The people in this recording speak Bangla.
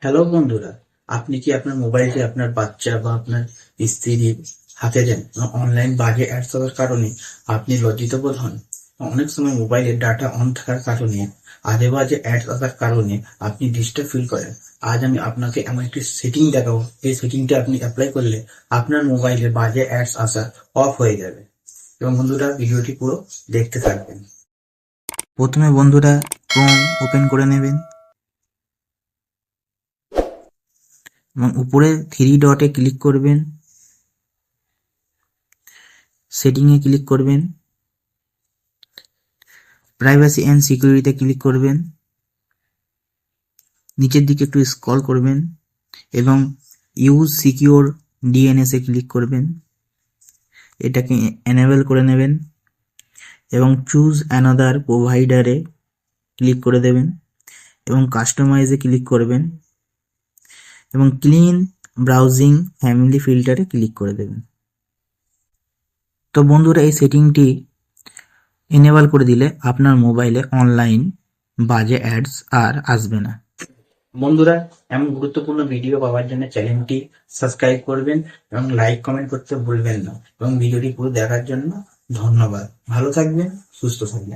হ্যালো বন্ধুরা, আপনি কি আপনার মোবাইলটি আপনার বাচ্চা বা আপনার স্ত্রীর হাতে দেন? অনলাইন বাজে অ্যাডস হওয়ার কারণে আপনি লজ্জিত বোধ হন? অনেক সময় মোবাইলের ডাটা অন থাকার কারণে আজে বাজে অ্যাডস আসার কারণে আপনি ডিস্টার্ব ফিল করেন। আজ আমি আপনাকে এমন একটি সেটিং দেখাবো, এই সেটিংটা আপনি অ্যাপ্লাই করলে আপনার মোবাইলে বাজে অ্যাডস আসা অফ হয়ে যাবে। এবং বন্ধুরা, ভিডিওটি পুরো দেখতে থাকবেন। প্রথমে বন্ধুরা ক্রোম ওপেন করে নেবেন এবং উপরে থ্রি ডটে ক্লিক করবেন, সেটিংয়ে ক্লিক করবেন, প্রাইভেসি অ্যান্ড সিকিউরিটিতে ক্লিক করবেন, নিচের দিকে একটু স্ক্রল করবেন এবং ইউজ সিকিউর ডিএনএস এ ক্লিক করবেন। এটাকে এনেবল করে নেবেন এবং চুজ অ্যানাদার প্রোভাইডারে ক্লিক করে দেবেন এবং কাস্টমাইজে ক্লিক করবেন এবং ক্লিন ব্রাউজিং ফ্যামিলি ফিল্টারে ক্লিক করে দেবেন। তো বন্ধুরা, এই সেটিংটি এনেবল করে দিলে আপনার মোবাইলে অনলাইন বাজে অ্যাডস আর আসবে না। বন্ধুরা, এমন গুরুত্বপূর্ণ ভিডিও পাওয়ার জন্য চ্যানেলটি সাবস্ক্রাইব করবেন এবং লাইক কমেন্ট করতে ভুলবেন না। এবং ভিডিওটি পুরো দেখার জন্য ধন্যবাদ। ভালো থাকবেন, সুস্থ থাকবেন।